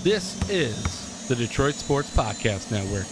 This is the Detroit Sports Podcast Network.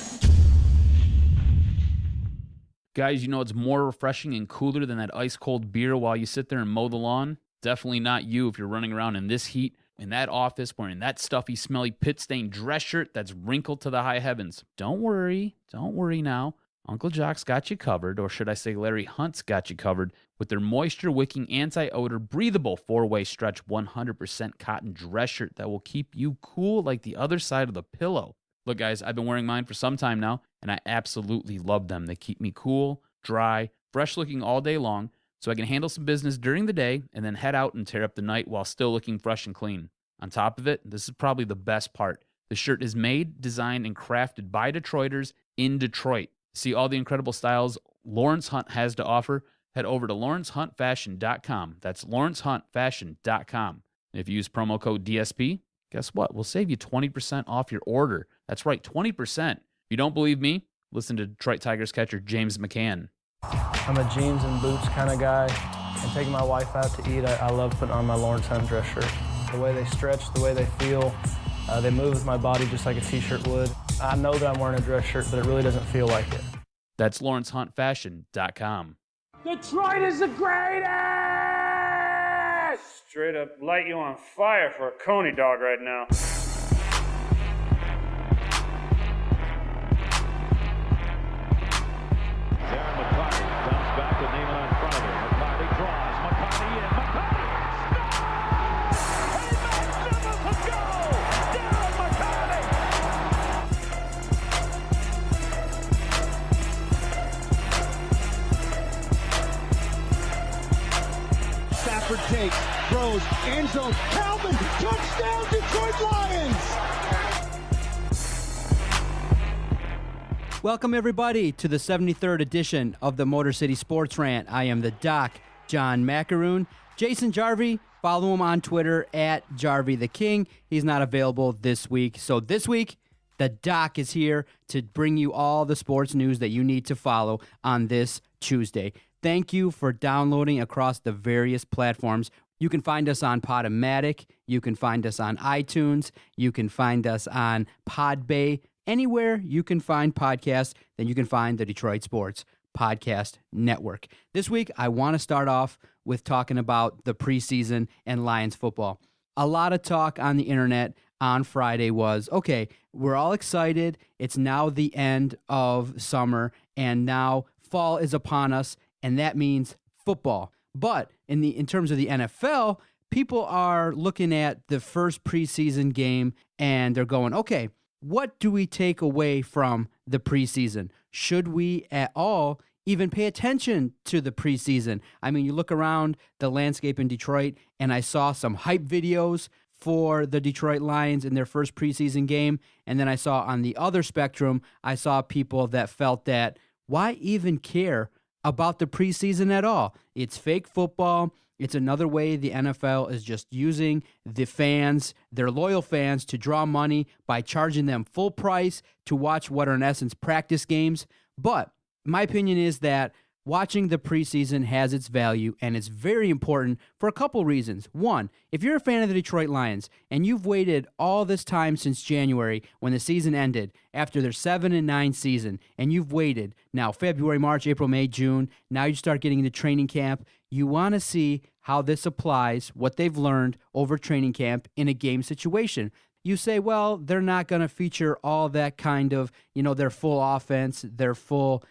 Guys, you know it's more refreshing and cooler than that ice-cold beer while you sit there and mow the lawn? Definitely not you if you're running around in this heat, in that office, wearing that stuffy, smelly, pit-stained dress shirt that's wrinkled to the high heavens. Don't worry now. Uncle Jock's got you covered, or should I say Larry Hunt's got you covered, with their moisture-wicking, anti-odor, breathable 4-way stretch 100% cotton dress shirt that will keep you cool like the other side of the pillow. Look, guys, I've been wearing mine for some time now, and I absolutely love them. They keep me cool, dry, fresh-looking all day long, so I can handle some business during the day and then head out and tear up the night while still looking fresh and clean. On top of it, this is probably the best part. The shirt is made, designed, and crafted by Detroiters in Detroit. See all the incredible styles Lawrence Hunt has to offer? Head over to lawrencehuntfashion.com. That's lawrencehuntfashion.com. And if you use promo code DSP, guess what? We'll save you 20% off your order. That's right, 20%. If you don't believe me, listen to Detroit Tigers catcher James McCann. I'm a jeans and boots kind of guy, and taking my wife out to eat, I love putting on my Lawrence Hunt dress shirt. The way they stretch, the way they feel, they move with my body just like a t-shirt would. I know that I'm wearing a dress shirt, but it really doesn't feel like it. That's lawrencehuntfashion.com. Detroit is the greatest! Straight up light you on fire for a Coney dog right now. Darren McCarty comes back to Neiman in front of him. McCarty draws. McCarty in. McCarty scores! A magnificent goal! Darren McCarty! Stafford takes, throws, end zone, Calvin, touchdown, Detroit Lions! Welcome, everybody, to the 73rd edition of the Motor City Sports Rant. I am the Doc, John Macaroon. Jason Jarvie, follow him on Twitter at Jarvie the King. He's not available this week. So this week, the Doc is here to bring you all the sports news that you need to follow on this Tuesday. Thank you for downloading across the various platforms. You can find us on Podomatic. You can find us on iTunes. You can find us on Podbay. Anywhere you can find podcasts, then you can find the Detroit Sports Podcast Network. This week, I want to start off with talking about the preseason and Lions football. A lot of talk on the internet on Friday was, okay, we're all excited. It's now the end of summer, and now fall is upon us, and that means football. But in terms of the NFL, people are looking at the first preseason game, and they're going, okay, what do we take away from the preseason? Should we at all even pay attention to the preseason? I mean, you look around the landscape in Detroit, and I saw some hype videos for the Detroit Lions in their first preseason game, and then I saw on the other spectrum, I saw people that felt that, why even care about the preseason at all? It's fake football. It's another way the NFL is just using the fans, their loyal fans, to draw money by charging them full price to watch what are in essence practice games. But my opinion is that watching the preseason has its value, and it's very important for a couple reasons. One, if you're a fan of the Detroit Lions and you've waited all this time since January when the season ended after their 7-9 season, and you've waited now February, March, April, May, June, now you start getting into training camp, you want to see how this applies, what they've learned over training camp in a game situation. You say, well, they're not going to feature all that kind of, their full offense, their full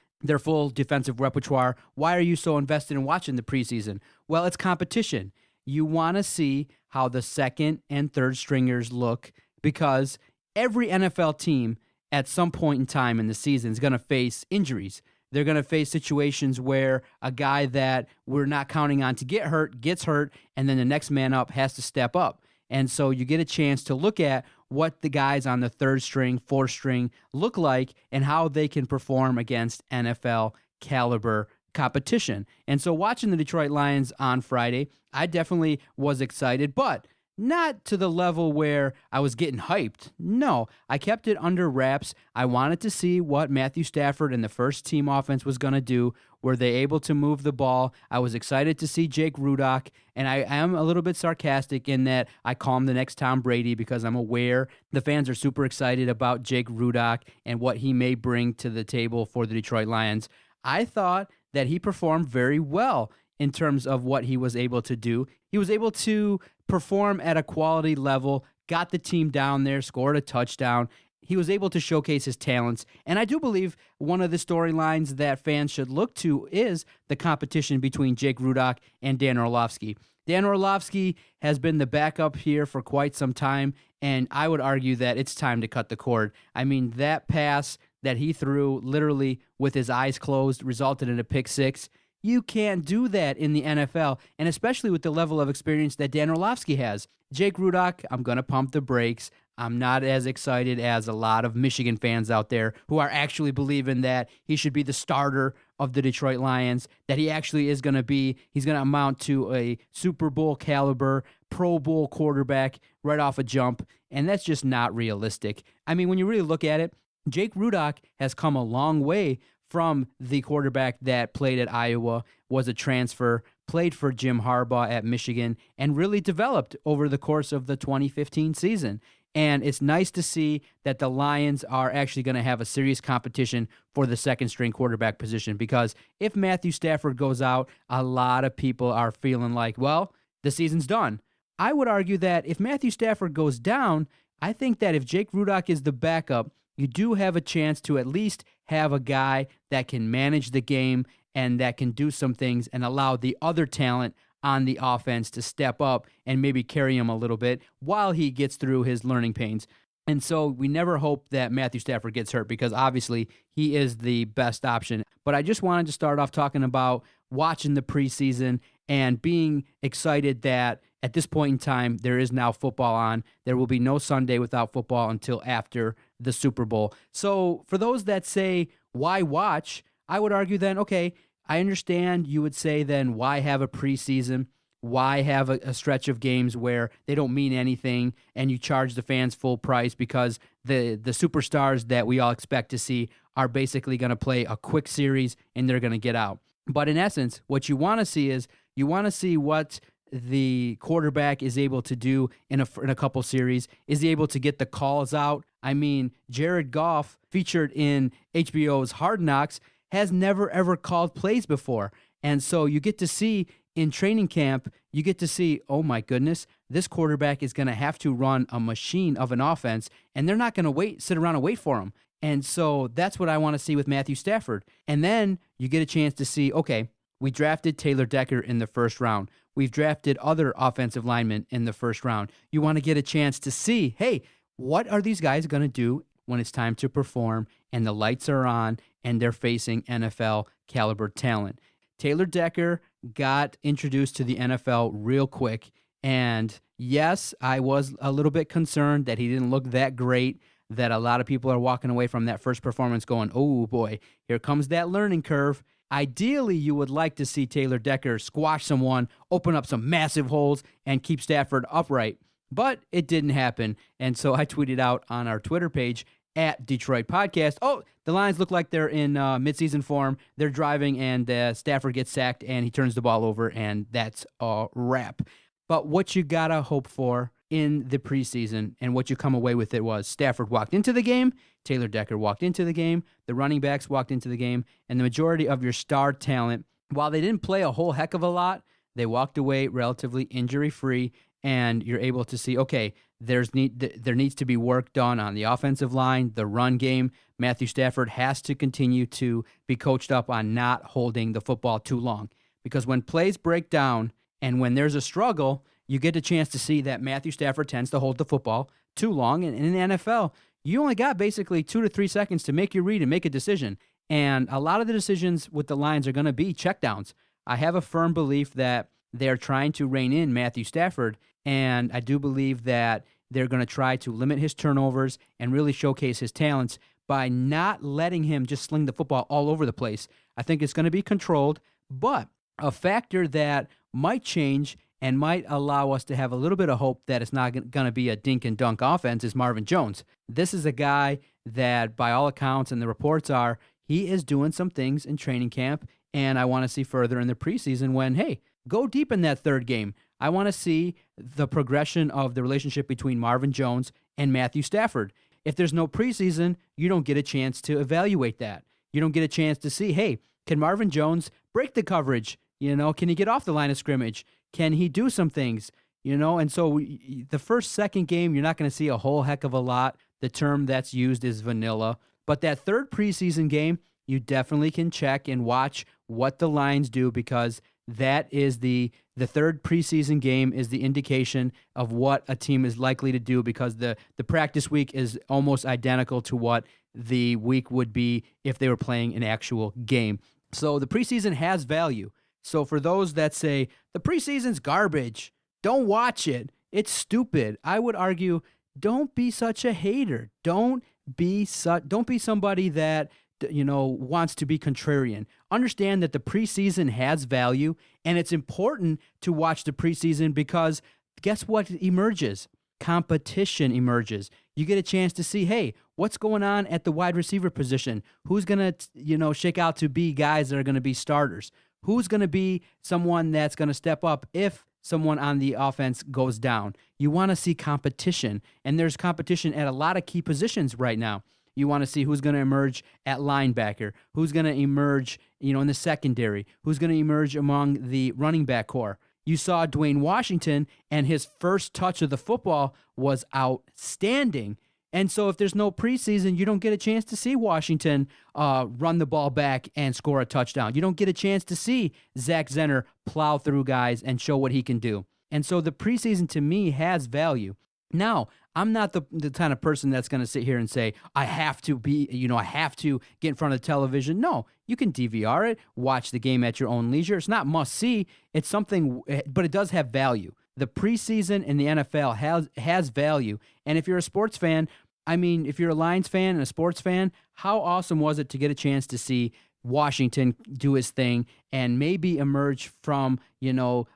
defensive repertoire. Why are you so invested in watching the preseason? Well, it's competition. You want to see how the second and third stringers look, because every NFL team at some point in time in the season is going to face injuries. They're going to face situations where a guy that we're not counting on to get hurt gets hurt, and then the next man up has to step up. And so you get a chance to look at what the guys on the third string, fourth string look like and how they can perform against NFL caliber competition. And so watching the Detroit Lions on Friday, I definitely was excited. But not to the level where I was getting hyped. No, I kept it under wraps. I wanted to see what Matthew Stafford and the first team offense was going to do. Were they able to move the ball? I was excited to see Jake Rudock, and I am a little bit sarcastic in that I call him the next Tom Brady because I'm aware the fans are super excited about Jake Rudock and what he may bring to the table for the Detroit Lions. I thought that he performed very well in terms of what he was able to do. He was able to perform at a quality level, got the team down there, scored a touchdown. He was able to showcase his talents. And I do believe one of the storylines that fans should look to is the competition between Jake Rudock and Dan Orlovsky. Dan Orlovsky has been the backup here for quite some time, and I would argue that it's time to cut the cord. I mean, that pass that he threw literally with his eyes closed resulted in a pick six. You can't do that in the NFL, and especially with the level of experience that Dan Orlovsky has. Jake Rudock, I'm going to pump the brakes. I'm not as excited as a lot of Michigan fans out there who are actually believing that he should be the starter of the Detroit Lions, that he actually is going to be, he's going to amount to a Super Bowl caliber, Pro Bowl quarterback right off a jump, and that's just not realistic. I mean, when you really look at it, Jake Rudock has come a long way from the quarterback that played at Iowa, was a transfer, played for Jim Harbaugh at Michigan, and really developed over the course of the 2015 season. And it's nice to see that the Lions are actually going to have a serious competition for the second-string quarterback position, because if Matthew Stafford goes out, a lot of people are feeling like, well, the season's done. I would argue that if Matthew Stafford goes down, I think that if Jake Rudock is the backup, you do have a chance to at least have a guy that can manage the game and that can do some things and allow the other talent on the offense to step up and maybe carry him a little bit while he gets through his learning pains. And so we never hope that Matthew Stafford gets hurt, because obviously he is the best option. But I just wanted to start off talking about watching the preseason and being excited that at this point in time, there is now football on. There will be no Sunday without football until after the Super Bowl. So for those that say, why watch? I would argue then, okay, I understand you would say then, why have a preseason? Why have a stretch of games where they don't mean anything and you charge the fans full price because the superstars that we all expect to see are basically going to play a quick series and they're going to get out. But in essence, what you want to see is you want to see what the quarterback is able to do in a couple series. Is he able to get the calls out? I mean, Jared Goff, featured in HBO's Hard Knocks, has never ever called plays before. And so you get to see in training camp, you get to see, oh my goodness, this quarterback is going to have to run a machine of an offense, and they're not going to sit around and wait for him. And so that's what I want to see with Matthew Stafford. And then you get a chance to see, okay, we drafted Taylor Decker in the first round. We've drafted other offensive linemen in the first round. You want to get a chance to see, hey, what are these guys going to do when it's time to perform and the lights are on and they're facing NFL caliber talent? Taylor Decker got introduced to the NFL real quick. And yes, I was a little bit concerned that he didn't look that great, that a lot of people are walking away from that first performance going, oh boy, here comes that learning curve. Ideally, you would like to see Taylor Decker squash someone, open up some massive holes, and keep Stafford upright. But it didn't happen. And so I tweeted out on our Twitter page, at Detroit Podcast, oh, the Lions look like they're in midseason form. They're driving, and Stafford gets sacked, and he turns the ball over, and that's a wrap. But what you got to hope for in the preseason and what you come away with it was Stafford walked into the game, Taylor Decker walked into the game, the running backs walked into the game, and the majority of your star talent, while they didn't play a whole heck of a lot, they walked away relatively injury-free, and you're able to see, okay, there needs to be work done on the offensive line, the run game. Matthew Stafford has to continue to be coached up on not holding the football too long, because when plays break down and when there's a struggle, you get a chance to see that Matthew Stafford tends to hold the football too long. And in the NFL, you only got basically 2 to 3 seconds to make your read and make a decision. And a lot of the decisions with the Lions are going to be checkdowns. I have a firm belief that they're trying to rein in Matthew Stafford, and I do believe that they're going to try to limit his turnovers and really showcase his talents by not letting him just sling the football all over the place. I think it's going to be controlled, but a factor that might change and might allow us to have a little bit of hope that it's not going to be a dink and dunk offense is Marvin Jones. This is a guy that, by all accounts and the reports are, he is doing some things in training camp, and I want to see further in the preseason when, hey, go deep in that third game. I want to see the progression of the relationship between Marvin Jones and Matthew Stafford. If there's no preseason, you don't get a chance to evaluate that. You don't get a chance to see, hey, can Marvin Jones break the coverage? Can he get off the line of scrimmage? Can he do some things? And so the first, second game, you're not going to see a whole heck of a lot. The term that's used is vanilla. But that third preseason game, you definitely can check and watch what the Lions do, because that is the third preseason game is the indication of what a team is likely to do, because the practice week is almost identical to what the week would be if they were playing an actual game. So the preseason has value. So for those that say the preseason's garbage, don't watch it, it's stupid, I would argue, don't be such a hater. Don't be somebody that wants to be contrarian. Understand that the preseason has value, and it's important to watch the preseason because guess what emerges? Competition emerges. You get a chance to see, hey, what's going on at the wide receiver position? Who's going to, shake out to be guys that are going to be starters? Who's going to be someone that's going to step up if someone on the offense goes down? You want to see competition, and there's competition at a lot of key positions right now. You want to see who's going to emerge at linebacker, who's going to emerge, in the secondary, who's going to emerge among the running back core. You saw Dwayne Washington, and his first touch of the football was outstanding. And so if there's no preseason, you don't get a chance to see Washington run the ball back and score a touchdown. You don't get a chance to see Zach Zenner plow through guys and show what he can do. And so the preseason, to me, has value. Now, I'm not the kind of person that's going to sit here and say, I have to get in front of the television. No, you can DVR it, watch the game at your own leisure. It's not must see. It's something, but it does have value. The preseason in the NFL has value. And if you're a sports fan, if you're a Lions fan and a sports fan, how awesome was it to get a chance to see Washington do his thing and maybe emerge from,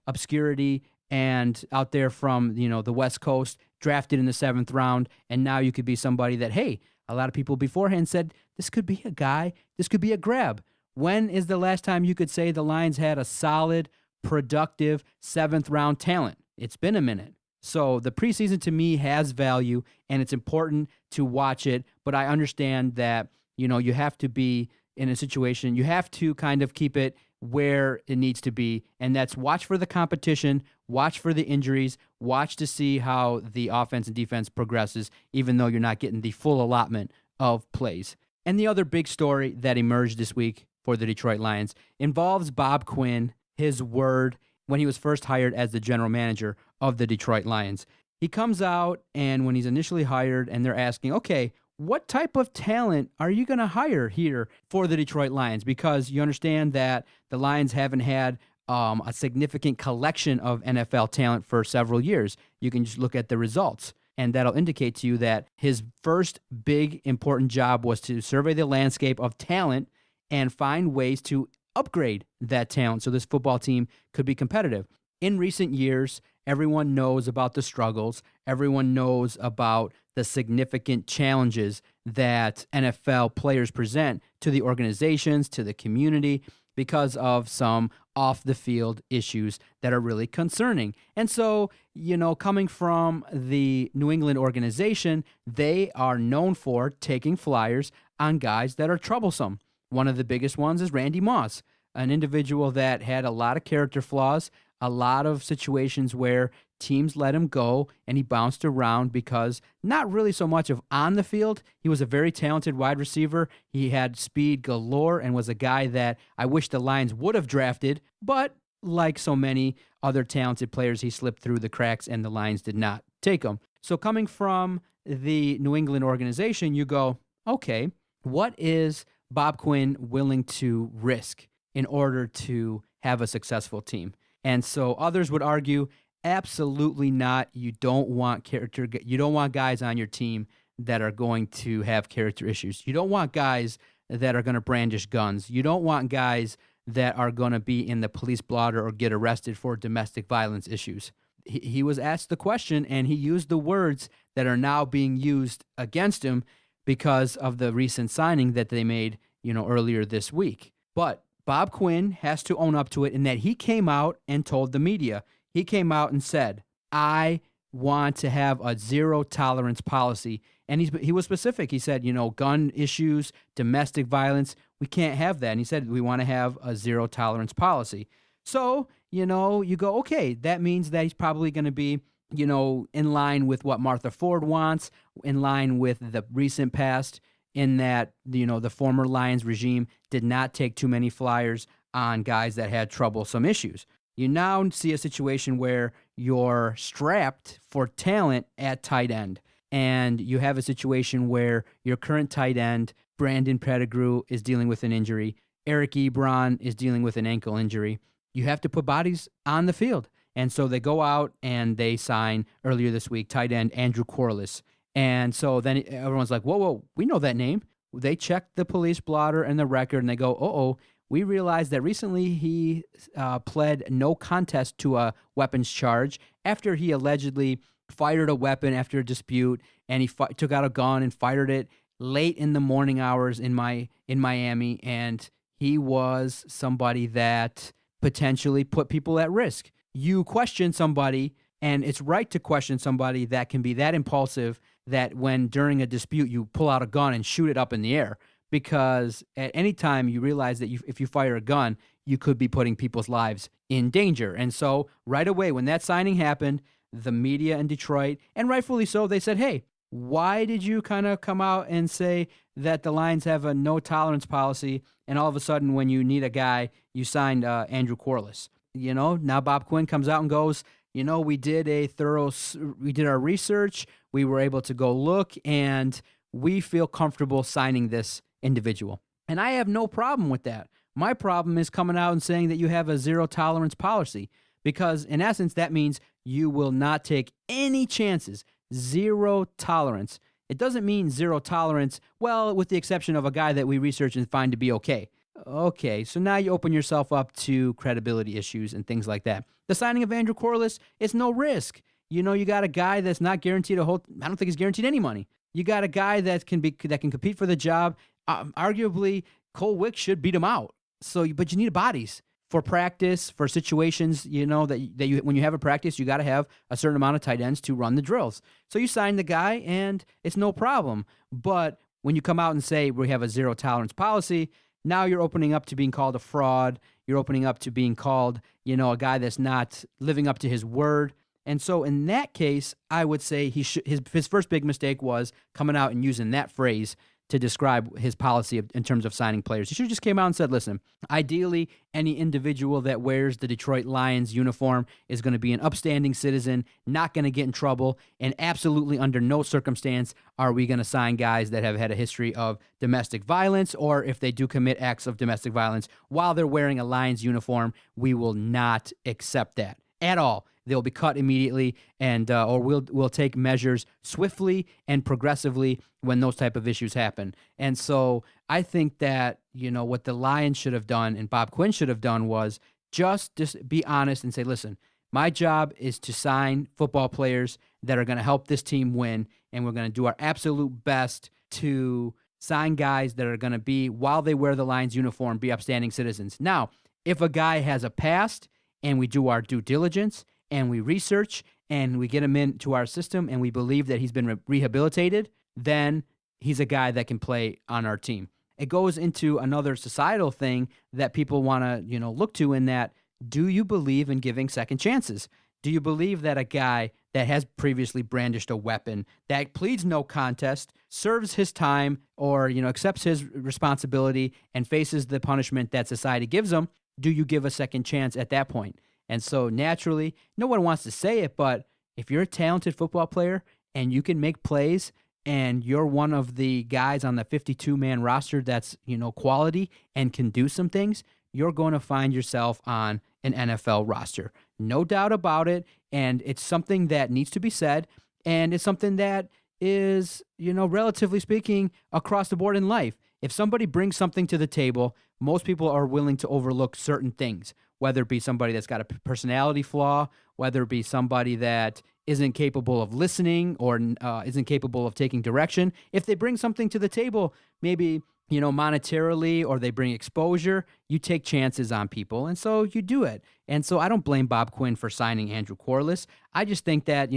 obscurity and out there from, the West Coast, drafted in the 7th round, and now you could be somebody that, hey, a lot of people beforehand said, this could be a guy, this could be a grab. When is the last time you could say the Lions had a solid, productive 7th round talent? It's been a minute. So the preseason to me has value, and it's important to watch it, but I understand that, you have to be in a situation, you have to kind of keep it where it needs to be, and that's watch for the competition, watch for the injuries, watch to see how the offense and defense progresses, even though you're not getting the full allotment of plays. And the other big story that emerged this week for the Detroit Lions involves Bob Quinn, his word when he was first hired as the general manager of the Detroit Lions. He comes out, and when he's initially hired and they're asking, okay, what type of talent are you going to hire here for the Detroit Lions? Because you understand that the Lions haven't had a significant collection of NFL talent for several years. You can just look at the results, and that'll indicate to you that his first big important job was to survey the landscape of talent and find ways to upgrade that talent so this football team could be competitive. In recent years, everyone knows about the struggles. Everyone knows about the significant challenges that NFL players present to the organizations, to the community, because of some off-the-field issues that are really concerning. And so, coming from the New England organization, they are known for taking flyers on guys that are troublesome. One of the biggest ones is Randy Moss, an individual that had a lot of character flaws, a lot of situations where teams let him go and he bounced around because not really so much of on the field. He was a very talented wide receiver. He had speed galore and was a guy that I wish the Lions would have drafted, but like so many other talented players, he slipped through the cracks and the Lions did not take him. So coming from the New England organization, you go, okay, what is Bob Quinn willing to risk in order to have a successful team? And so others would argue, absolutely not. You don't want guys on your team that are going to have character issues. You don't want guys that are going to brandish guns. You don't want guys that are going to be in the police blotter or get arrested for domestic violence issues. He was asked the question, and he used the words that are now being used against him because of the recent signing that they made, earlier this week. But Bob Quinn has to own up to it in that he came out and told the media. He came out and said, I want to have a zero tolerance policy. And he was specific. He said, gun issues, domestic violence, we can't have that. And he said, we want to have a zero tolerance policy. So, you go, okay, that means that he's probably going to be, in line with what Martha Ford wants, in line with the recent past, in that, the former Lions regime did not take too many flyers on guys that had troublesome issues. You now see a situation where you're strapped for talent at tight end. And you have a situation where your current tight end, Brandon Pettigrew, is dealing with an injury. Eric Ebron is dealing with an ankle injury. You have to put bodies on the field. And so they go out and they sign earlier this week tight end Andrew Quarless. And so then everyone's like, whoa, we know that name. They check the police blotter and the record, and they go, we realized that recently he pled no contest to a weapons charge after he allegedly fired a weapon after a dispute, and he took out a gun and fired it late in the morning hours in Miami, and he was somebody that potentially put people at risk. You question somebody, and it's right to question somebody that can be that impulsive that when during a dispute you pull out a gun and shoot it up in the air, because at any time you realize that if you fire a gun, you could be putting people's lives in danger. And so right away when that signing happened, the media in Detroit, and rightfully so, they said, hey, why did you kind of come out and say that the Lions have a no-tolerance policy, and all of a sudden when you need a guy, you signed Andrew Quarless? Now Bob Quinn comes out and goes, we did our research, we were able to go look, and we feel comfortable signing this individual. And I have no problem with that. My problem is coming out and saying that you have a zero-tolerance policy, because in essence, that means you will not take any chances. Zero tolerance. It doesn't mean zero tolerance, well, with the exception of a guy that we research and find to be okay. Okay, so now you open yourself up to credibility issues and things like that. The signing of Andrew Quarless, it's no risk. You got a guy that's not guaranteed I don't think he's guaranteed any money. You got a guy that can compete for the job. Arguably, Cole Wick should beat him out. But you need bodies for practice, for situations, that when you have a practice, you got to have a certain amount of tight ends to run the drills. So you sign the guy, and it's no problem. But when you come out and say we have a zero tolerance policy, now you're opening up to being called a fraud. You're opening up to being called, a guy that's not living up to his word. And so in that case, I would say his first big mistake was coming out and using that phrase to describe his policy in terms of signing players. He should have just came out and said, listen, ideally, any individual that wears the Detroit Lions uniform is going to be an upstanding citizen, not going to get in trouble, and absolutely under no circumstance are we going to sign guys that have had a history of domestic violence, or if they do commit acts of domestic violence while they're wearing a Lions uniform, we will not accept that at all. They'll be cut immediately, and or we'll take measures swiftly and progressively when those type of issues happen. And so I think that what the Lions should have done and Bob Quinn should have done was just be honest and say, listen, my job is to sign football players that are going to help this team win, and we're going to do our absolute best to sign guys that are going to be, while they wear the Lions uniform, be upstanding citizens. Now, if a guy has a past and we do our due diligence and we research and we get him into our system and we believe that he's been rehabilitated, then he's a guy that can play on our team. It goes into another societal thing that people want to, look to, in that, do you believe in giving second chances? Do you believe that a guy that has previously brandished a weapon, that pleads no contest, serves his time, or, accepts his responsibility and faces the punishment that society gives him, do you give a second chance at that point? And so naturally, no one wants to say it, but if you're a talented football player and you can make plays and you're one of the guys on the 52-man roster that's, quality and can do some things, you're going to find yourself on an NFL roster. No doubt about it. And it's something that needs to be said. And it's something that is, relatively speaking, across the board in life. if somebody brings something to the table, most people are willing to overlook certain things, whether it be somebody that's got a personality flaw, whether it be somebody that isn't capable of listening or isn't capable of taking direction. If they bring something to the table, maybe monetarily, or they bring exposure, you take chances on people, and so you do it. And so I don't blame Bob Quinn for signing Andrew Quarless. I just think that,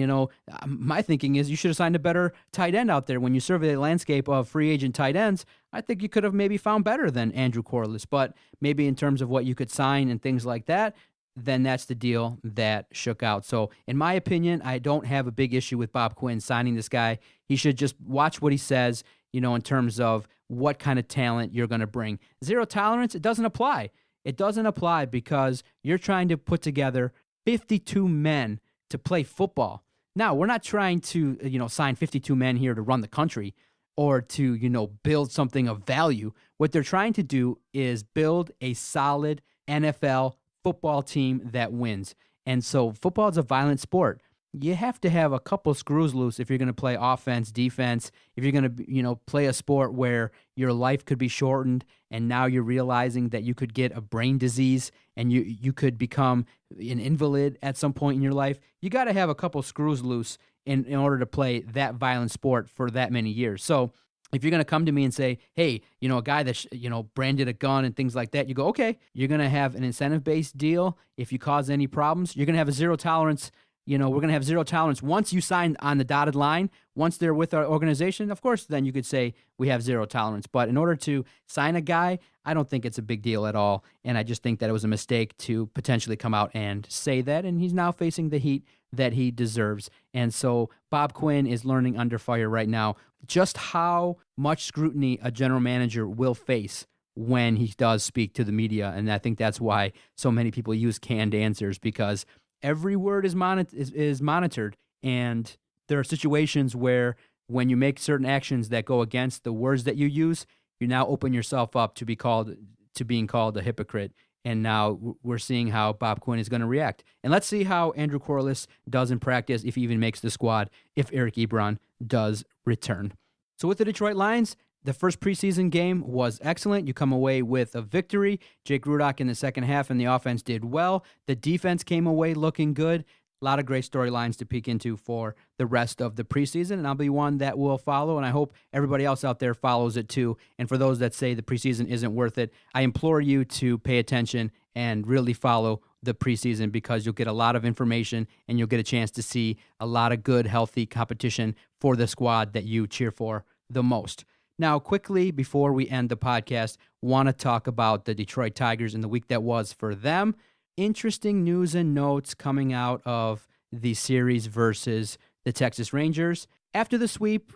my thinking is you should have signed a better tight end out there. When you survey the landscape of free agent tight ends, I think you could have maybe found better than Andrew Quarless, but maybe in terms of what you could sign and things like that, then that's the deal that shook out. So in my opinion, I don't have a big issue with Bob Quinn signing this guy. He should just watch what he says, in terms of what kind of talent you're going to bring. Zero tolerance, it doesn't apply. It doesn't apply because you're trying to put together 52 men to play football. Now, we're not trying to, sign 52 men here to run the country or to, build something of value. What they're trying to do is build a solid NFL football team that wins. And so football is a violent sport. You have to have a couple screws loose if you're going to play offense, defense, if you're going to, play a sport where your life could be shortened and now you're realizing that you could get a brain disease and you could become an invalid at some point in your life. You got to have a couple screws loose in order to play that violent sport for that many years. So if you're going to come to me and say, hey, a guy that, branded a gun and things like that, you go, okay, you're going to have an incentive-based deal. If you cause any problems, you're going to have a zero tolerance. We're going to have zero tolerance. Once you sign on the dotted line, once they're with our organization, of course, then you could say we have zero tolerance. But in order to sign a guy, I don't think it's a big deal at all. And I just think that it was a mistake to potentially come out and say that. And he's now facing the heat that he deserves. And so Bob Quinn is learning under fire right now just how much scrutiny a general manager will face when he does speak to the media. And I think that's why so many people use canned answers, because every word is monitored, and there are situations where when you make certain actions that go against the words that you use, you now open yourself up to being called a hypocrite. And now we're seeing how Bob Quinn is going to react. And let's see how Andrew Quarless does in practice, if he even makes the squad, if Eric Ebron does return. So with the Detroit Lions, the first preseason game was excellent. You come away with a victory. Jake Rudock in the second half and the offense did well. The defense came away looking good. A lot of great storylines to peek into for the rest of the preseason, and I'll be one that will follow, and I hope everybody else out there follows it too. And for those that say the preseason isn't worth it, I implore you to pay attention and really follow the preseason, because you'll get a lot of information and you'll get a chance to see a lot of good, healthy competition for the squad that you cheer for the most. Now, quickly, before we end the podcast, want to talk about the Detroit Tigers in the week that was for them. Interesting news and notes coming out of the series versus the Texas Rangers. After the sweep,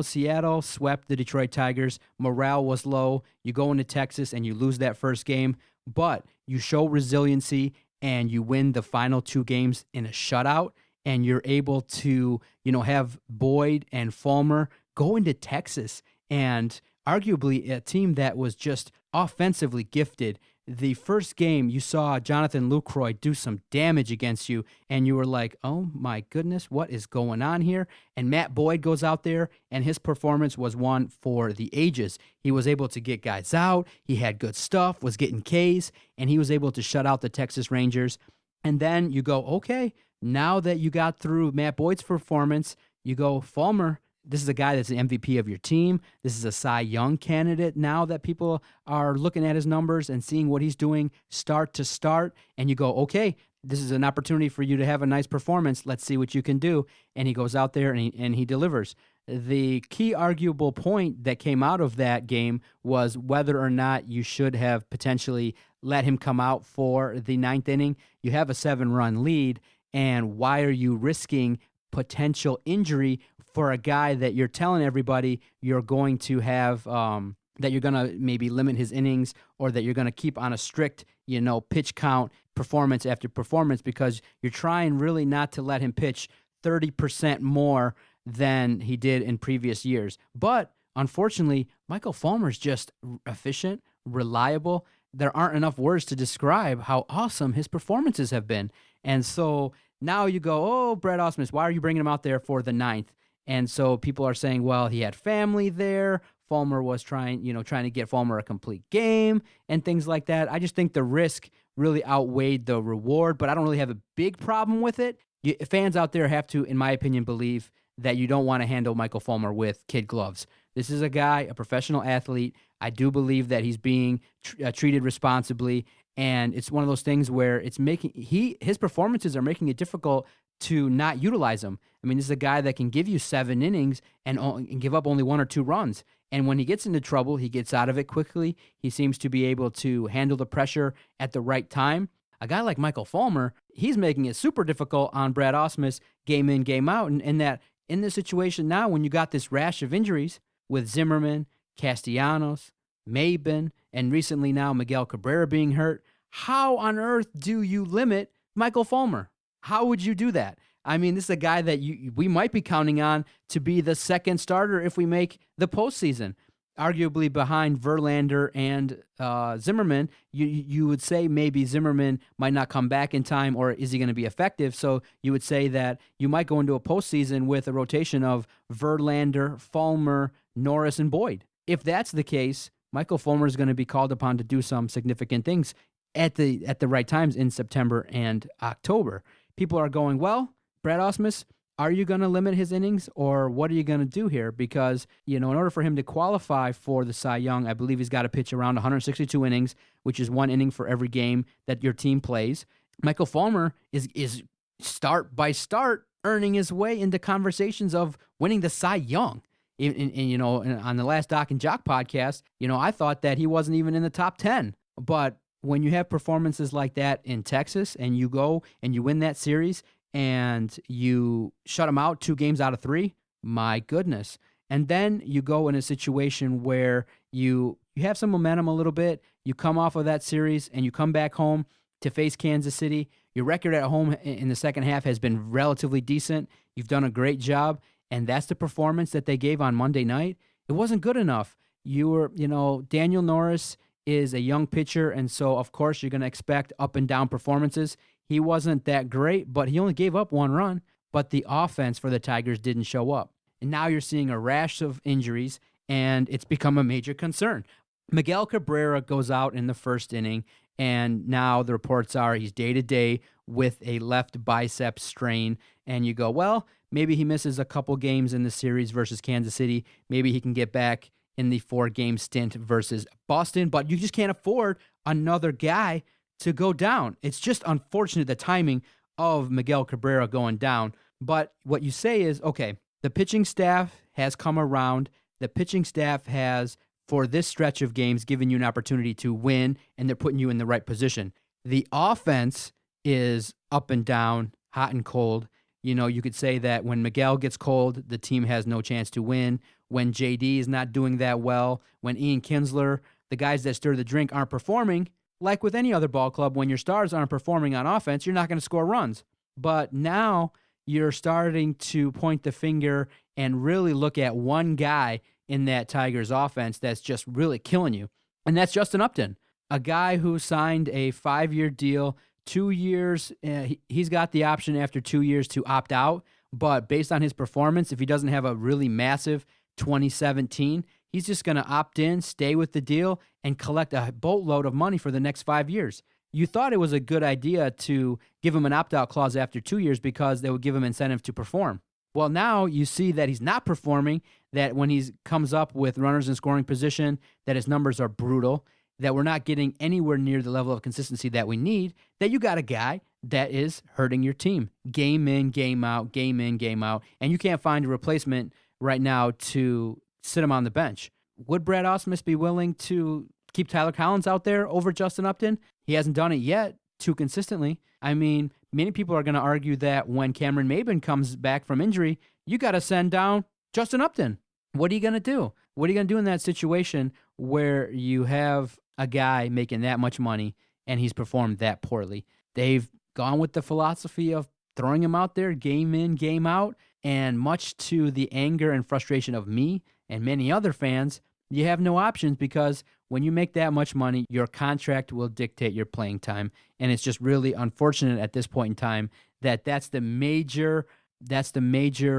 Seattle swept the Detroit Tigers. Morale was low. You go into Texas and you lose that first game, but you show resiliency and you win the final two games in a shutout, and you're able to, have Boyd and Fulmer go into Texas, and arguably a team that was just offensively gifted. The first game, you saw Jonathan Lucroy do some damage against you, and you were like, oh my goodness, what is going on here? And Matt Boyd goes out there, and his performance was one for the ages. He was able to get guys out. He had good stuff, was getting Ks, and he was able to shut out the Texas Rangers. And then you go, okay, now that you got through Matt Boyd's performance, you go, Fulmer, this is a guy that's the MVP of your team. This is a Cy Young candidate now that people are looking at his numbers and seeing what he's doing start to start. And you go, okay, this is an opportunity for you to have a nice performance. Let's see what you can do. And he goes out there and he delivers. The key arguable point that came out of that game was whether or not you should have potentially let him come out for the ninth inning. You have a 7-run lead, and why are you risking potential injury for a guy that you're telling everybody you're going to have, that you're going to maybe limit his innings, or that you're going to keep on a strict, pitch count performance after performance, because you're trying really not to let him pitch 30% more than he did in previous years. But unfortunately, Michael Fulmer's just efficient, reliable. There aren't enough words to describe how awesome his performances have been. And so now you go, oh, Brett Ausmus, why are you bringing him out there for the ninth? And so people are saying, well, he had family there. Fulmer was trying to get Fulmer a complete game and things like that. I just think the risk really outweighed the reward, but I don't really have a big problem with it. Fans out there have to, in my opinion, believe that you don't want to handle Michael Fulmer with kid gloves. This is a guy, a professional athlete. I do believe that he's being treated responsibly, and it's one of those things where it's his performances are making it difficult to not utilize him. I mean, this is a guy that can give you 7 innings and give up only 1 or 2 runs. And when he gets into trouble, he gets out of it quickly. He seems to be able to handle the pressure at the right time. A guy like Michael Fulmer, he's making it super difficult on Brad Ausmus game in, game out. And that in this situation now, when you got this rash of injuries with Zimmerman, Castellanos, Maben, and recently now Miguel Cabrera being hurt, how on earth do you limit Michael Fulmer? How would you do that? I mean, this is a guy that we might be counting on to be the second starter if we make the postseason. Arguably behind Verlander and Zimmerman, you would say maybe Zimmerman might not come back in time, or is he going to be effective? So you would say that you might go into a postseason with a rotation of Verlander, Fulmer, Norris, and Boyd. If that's the case, Michael Fulmer is going to be called upon to do some significant things at the right times in September and October. People are going, well, Brad Ausmus, are you going to limit his innings, or what are you going to do here? Because, in order for him to qualify for the Cy Young, I believe he's got to pitch around 162 innings, which is 1 inning for every game that your team plays. Michael Fulmer is start by start earning his way into conversations of winning the Cy Young. On the last Doc and Jock podcast, I thought that he wasn't even in the top 10. But when you have performances like that in Texas and you go and you win that series and you shut him out 2 games out of 3, my goodness. And then you go in a situation where you have some momentum a little bit, you come off of that series and you come back home to face Kansas City. Your record at home in the second half has been relatively decent. You've done a great job, and that's the performance that they gave on Monday night. It wasn't good enough. Daniel Norris is a young pitcher, and so, of course, you're going to expect up and down performances. He wasn't that great, but he only gave up 1 run, but the offense for the Tigers didn't show up. And now you're seeing a rash of injuries, and it's become a major concern. Miguel Cabrera goes out in the first inning, and now the reports are he's day-to-day with a left bicep strain, and you go, well, maybe he misses a couple games in the series versus Kansas City. Maybe he can get back in the 4-game stint versus Boston, but you just can't afford another guy to go down. It's just unfortunate the timing of Miguel Cabrera going down. But what you say is, okay, the pitching staff has come around. The pitching staff has, for this stretch of games, given you an opportunity to win, and they're putting you in the right position. The offense is up and down, hot and cold. You could say that when Miguel gets cold, the team has no chance to win. When JD is not doing that well, when Ian Kinsler, the guys that stir the drink, aren't performing, like with any other ball club, when your stars aren't performing on offense, you're not going to score runs. But now you're starting to point the finger and really look at one guy in that Tigers offense that's just really killing you, and that's Justin Upton, a guy who signed a 5-year deal, 2 years. He's got the option after 2 years to opt out, but based on his performance, if he doesn't have a really massive 2017, he's just going to opt in, stay with the deal, and collect a boatload of money for the next 5 years. You thought it was a good idea to give him an opt-out clause after 2 years because they would give him incentive to perform. Well, now you see that he's not performing, that when he comes up with runners in scoring position, that his numbers are brutal, that we're not getting anywhere near the level of consistency that we need, that you got a guy that is hurting your team. Game in, game out, game in, game out, and you can't find a replacement right now to sit him on the bench. Would Brad Ausmus be willing to keep Tyler Collins out there over Justin Upton? He hasn't done it yet too consistently. I mean, many people are going to argue that when Cameron Maben comes back from injury, you got to send down Justin Upton. What are you going to do? What are you going to do in that situation where you have a guy making that much money and he's performed that poorly? They've gone with the philosophy of throwing him out there game in, game out, and much to the anger and frustration of me and many other fans, you have no options because when you make that much money, your contract will dictate your playing time. And it's just really unfortunate at this point in time that that's the major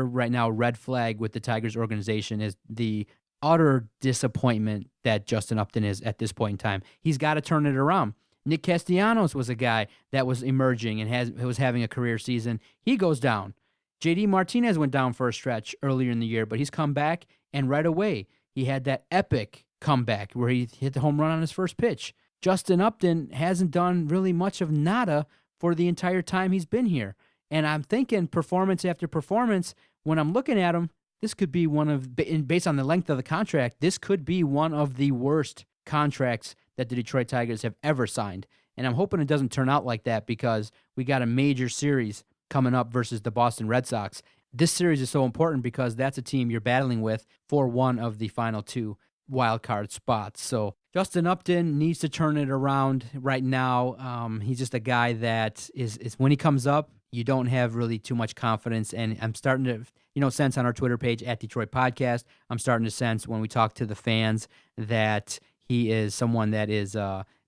right now red flag with the Tigers organization is the utter disappointment that Justin Upton is at this point in time. He's got to turn it around. Nick Castellanos was a guy that was emerging and was having a career season. He goes down. JD Martinez went down for a stretch earlier in the year, but he's come back, and right away he had that epic comeback where he hit the home run on his first pitch. Justin Upton hasn't done really much of nada for the entire time he's been here. And I'm thinking performance after performance, when I'm looking at him, this could be based on the length of the contract, this could be one of the worst contracts that the Detroit Tigers have ever signed. And I'm hoping it doesn't turn out like that because we got a major series coming up versus the Boston Red Sox. This series is so important because that's a team you're battling with for one of the final 2 wild card spots. So Justin Upton needs to turn it around right now. He's just a guy that is when he comes up, you don't have really too much confidence. And I'm starting to, sense on our Twitter page at Detroit Podcast, I'm starting to sense when we talk to the fans that he is someone that is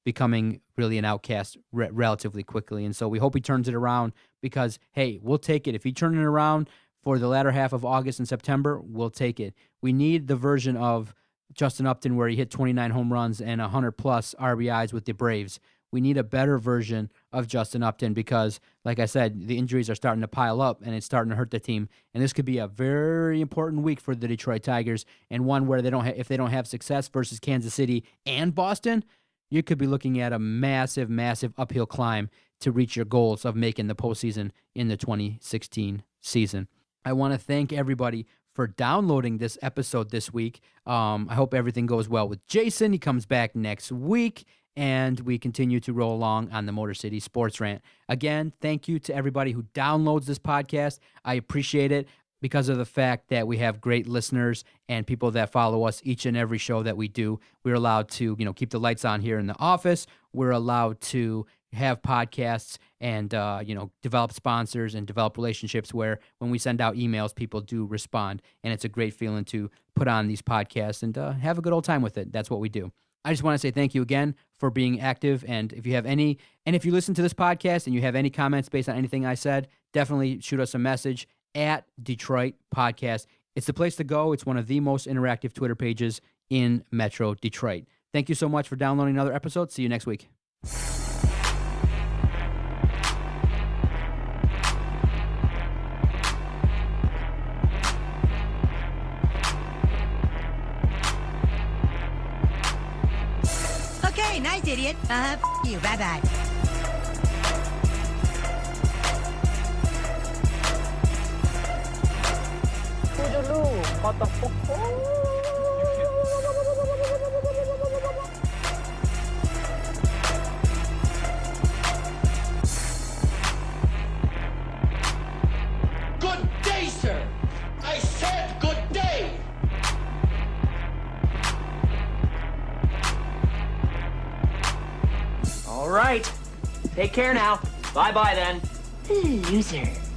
becoming really an outcast relatively quickly. And so we hope he turns it around because, hey, we'll take it. If he turns it around for the latter half of August and September, we'll take it. We need the version of Justin Upton where he hit 29 home runs and 100-plus RBIs with the Braves. We need a better version of Justin Upton because, like I said, the injuries are starting to pile up and it's starting to hurt the team. And this could be a very important week for the Detroit Tigers and one where if they don't have success versus Kansas City and Boston, you could be looking at a massive, massive uphill climb to reach your goals of making the postseason in the 2016 season. I want to thank everybody for downloading this episode this week. I hope everything goes well with Jason. He comes back next week, and we continue to roll along on the Motor City Sports Rant. Again, thank you to everybody who downloads this podcast. I appreciate it because of the fact that we have great listeners and people that follow us each and every show that we do. We're allowed to, keep the lights on here in the office. We're allowed to have podcasts and, develop sponsors and develop relationships where when we send out emails, people do respond. And it's a great feeling to put on these podcasts and have a good old time with it. That's what we do. I just want to say thank you again for being active. And if you listen to this podcast and you have any comments based on anything I said, definitely shoot us a message at Detroit Podcast. It's the place to go. It's one of the most interactive Twitter pages in Metro Detroit. Thank you so much for downloading another episode. See you next week. Okay, nice idiot. F you. Bye-bye. Good day, sir. I said good day. All right. Take care now. Bye-bye then. Loser.